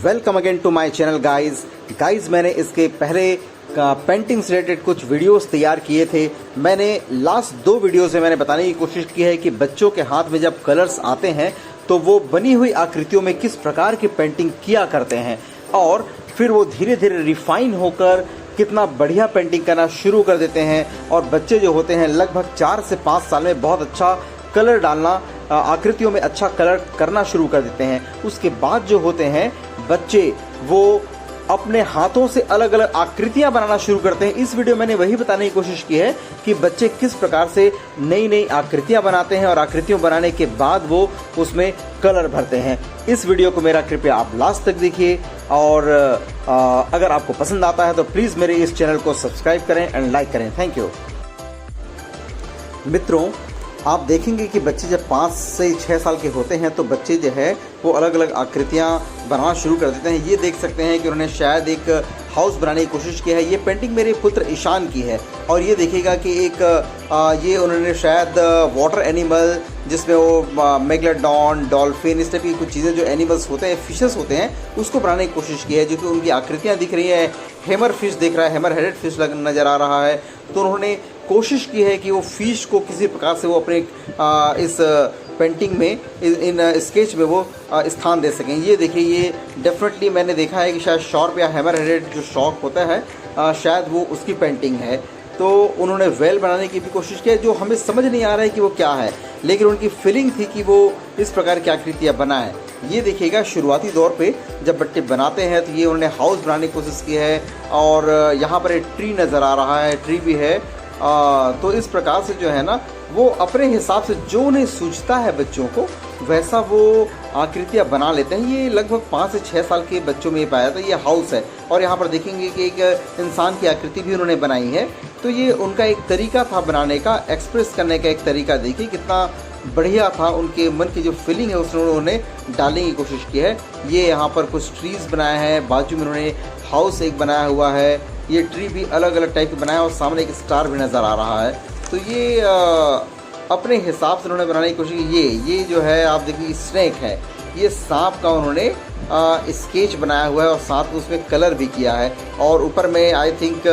Welcome again to my channel guys मैंने इसके पहले पेंटिंग से रिलेटेड कुछ वीडियोस तैयार किए थे। मैंने लास्ट 2 वीडियोस में मैंने बताने की कोशिश की है कि बच्चों के हाथ में जब कलर्स आते हैं तो वो बनी हुई आकृतियों में किस प्रकार की पेंटिंग किया करते हैं और फिर वो धीरे धीरे रिफाइन होकर कितना बढ़िया पेंटिंग करना शुरू कर देते हैं। और बच्चे जो होते हैं लगभग 4 से 5 साल में बहुत अच्छा कलर डालना, आकृतियों में अच्छा कलर करना शुरू कर देते हैं। उसके बाद जो होते हैं बच्चे वो अपने हाथों से अलग अलग आकृतियां बनाना शुरू करते हैं। इस वीडियो में मैंने वही बताने की कोशिश की है कि बच्चे किस प्रकार से नई नई आकृतियां बनाते हैं और आकृतियों बनाने के बाद वो उसमें कलर भरते हैं। इस वीडियो को मेरा कृपया आप लास्ट तक देखिए और अगर आपको पसंद आता है तो प्लीज़ मेरे इस चैनल को सब्सक्राइब करें एंड लाइक करें। Thank you. मित्रों, आप देखेंगे कि बच्चे जब 5 से 6 साल के होते हैं तो बच्चे जो है वो अलग अलग आकृतियाँ बनाना शुरू कर देते हैं। ये देख सकते हैं कि उन्होंने शायद एक हाउस बनाने की कोशिश की है। ये पेंटिंग मेरे पुत्र ईशान की है और ये देखिएगा कि एक ये उन्होंने शायद वाटर एनिमल जिसमें वो मेगलोडॉन, डॉल्फिन, इस टाइप की कुछ चीज़ें जो एनिमल्स होते हैं, फिशेस होते हैं, उसको बनाने की कोशिश की है। जो कि उनकी आकृतियाँ दिख रही हैं। हैमर फिश दिख रहा है, हैमर हेडेड फिश नज़र आ रहा है। तो उन्होंने कोशिश की है कि वो फिश को किसी प्रकार से वो अपने इस पेंटिंग में इन स्केच में वो स्थान दे सकें। ये देखिए, ये डेफिनेटली मैंने देखा है कि शायद शार्प या हैमर हेडेड जो शॉक होता है शायद वो उसकी पेंटिंग है। तो उन्होंने वेल बनाने की भी कोशिश की है जो हमें समझ नहीं आ रहा है कि वो क्या है, लेकिन उनकी फीलिंग थी कि वो इस प्रकार की आकृतियाँ बनाएं। ये देखिएगा शुरुआती दौर पे जब बच्चे बनाते हैं तो ये उन्होंने हाउस बनाने की कोशिश की है और यहाँ पर एक ट्री नज़र आ रहा है, ट्री भी है। तो इस प्रकार से जो है ना वो अपने हिसाब से जो उन्हें सूझता है बच्चों को वैसा वो आकृतियाँ बना लेते हैं। ये लगभग 5 से 6 साल के बच्चों में ये पाया था। ये हाउस है और यहाँ पर देखेंगे कि एक इंसान की आकृति भी उन्होंने बनाई है। तो ये उनका एक तरीका था बनाने का, एक्सप्रेस करने का एक तरीका। देखिए कितना बढ़िया था, उनके मन की जो फीलिंग है उसने उन्होंने डालने की कोशिश की है। ये यहाँ पर कुछ ट्रीज़ बनाए हैं, बाजू में उन्होंने हाउस एक बनाया हुआ है। ये ट्री भी अलग अलग टाइप के बनाया और सामने एक स्टार भी नज़र आ रहा है। तो ये अपने हिसाब से उन्होंने बनाने की कोशिश की। ये जो है आप देखिए स्नेक है, ये सांप का उन्होंने स्केच बनाया हुआ है और साथ में उसमें कलर भी किया है। और ऊपर में आई थिंक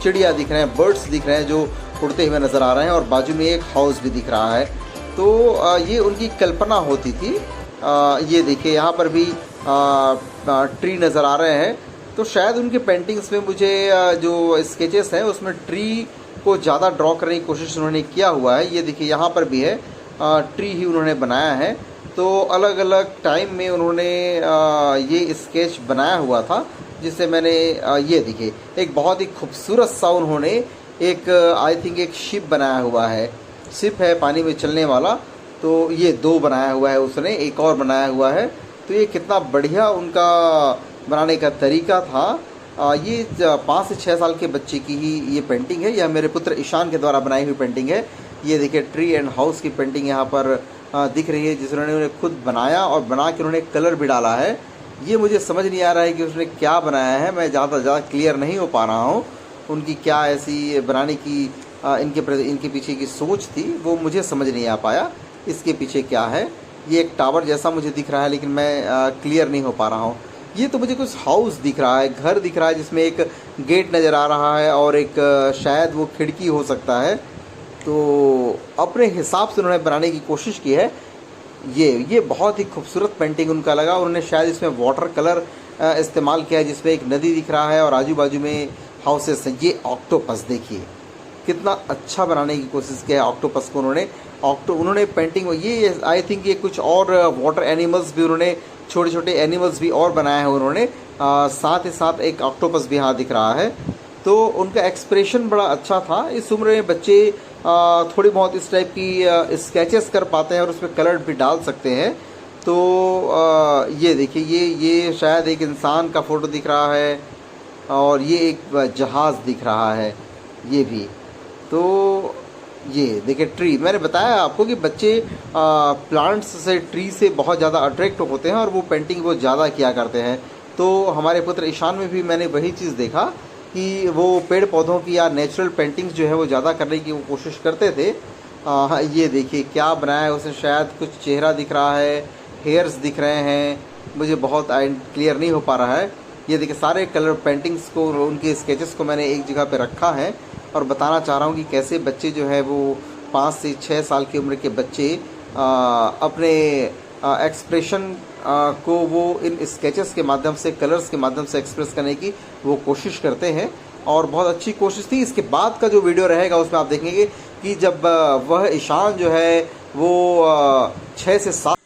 चिड़िया दिख रहे हैं, बर्ड्स दिख रहे हैं जो उड़ते हुए नज़र आ रहे हैं और बाजू में एक हाउस भी दिख रहा है। तो ये उनकी कल्पना होती थी। ये देखिए यहाँ पर भी ट्री नज़र आ रहे हैं। तो शायद उनकी पेंटिंग्स में मुझे जो स्केचेस हैं उसमें ट्री को ज़्यादा ड्रॉ करने की कोशिश उन्होंने किया हुआ है। ये देखिए यहाँ पर भी है, ट्री ही उन्होंने बनाया है। तो अलग अलग टाइम में उन्होंने ये स्केच बनाया हुआ था जिसे मैंने ये देखिए एक बहुत ही खूबसूरत सा उन्होंने एक आई थिंक एक शिप बनाया हुआ है। शिप है पानी में चलने वाला। तो ये 2 बनाया हुआ है उसने, एक और बनाया हुआ है। तो ये कितना बढ़िया उनका बनाने का तरीका था। ये 5 से 6 साल के बच्चे की ही ये पेंटिंग है। यह मेरे पुत्र ईशान के द्वारा बनाई हुई पेंटिंग है। ये देखिए ट्री एंड हाउस की पेंटिंग यहाँ पर दिख रही है जिसने उन्होंने खुद बनाया और बना के उन्होंने कलर भी डाला है। ये मुझे समझ नहीं आ रहा है कि उसने क्या बनाया है। मैं ज़्यादा क्लियर नहीं हो पा रहा हूँ उनकी क्या ऐसी बनाने की इनके पीछे की सोच थी, वो मुझे समझ नहीं आ पाया। इसके पीछे क्या है, ये एक टावर जैसा मुझे दिख रहा है लेकिन मैं क्लियर नहीं हो पा रहा हूँ। ये तो मुझे कुछ हाउस दिख रहा है, घर दिख रहा है जिसमें एक गेट नज़र आ रहा है और एक शायद वो खिड़की हो सकता है। तो अपने हिसाब से उन्होंने बनाने की कोशिश की है। ये बहुत ही खूबसूरत पेंटिंग उनका लगा। उन्होंने शायद इसमें वाटर कलर इस्तेमाल किया है जिसमें एक नदी दिख रहा है और आजू बाजू में हाउसेस हैं। ये ऑक्टोपस देखिए कितना अच्छा बनाने की कोशिश किया है ऑक्टोपस को उन्होंने पेंटिंग। ये आई थिंक ये कुछ और वाटर एनिमल्स भी उन्होंने, छोटे छोटे एनिमल्स भी और बनाए हैं उन्होंने। साथ ही साथ एक ऑक्टोपस भी यहाँ दिख रहा है। तो उनका एक्सप्रेशन बड़ा अच्छा था। इस उम्र में बच्चे थोड़ी बहुत इस टाइप की स्केचेस कर पाते हैं और उसमें कलर भी डाल सकते हैं। तो ये देखिए ये शायद एक इंसान का फ़ोटो दिख रहा है और ये एक जहाज़ दिख रहा है ये भी। तो ये देखिए ट्री, मैंने बताया आपको कि बच्चे प्लांट्स से, ट्री से बहुत ज़्यादा अट्रैक्ट होते हैं और वो पेंटिंग बहुत ज़्यादा किया करते हैं। तो हमारे पुत्र ईशान में भी मैंने वही चीज़ देखा कि वो पेड़ पौधों की या नेचुरल पेंटिंग्स जो है वो ज़्यादा करने की वो कोशिश करते थे। ये देखिए क्या बनाया है उसने, शायद कुछ चेहरा दिख रहा है, हेयर्स दिख रहे हैं, मुझे बहुत क्लियर नहीं हो पा रहा है। ये देखिए सारे कलर पेंटिंग्स को, उनके स्केचेस को मैंने एक जगह पे रखा है और बताना चाह रहा हूँ कि कैसे बच्चे जो है वो 5 से 6 साल की उम्र के बच्चे अपने एक्सप्रेशन को वो इन स्केचेस के माध्यम से, कलर्स के माध्यम से एक्सप्रेस करने की वो कोशिश करते हैं और बहुत अच्छी कोशिश थी। इसके बाद का जो वीडियो रहेगा उसमें आप देखेंगे कि जब वह ईशान जो है वो 6 से 7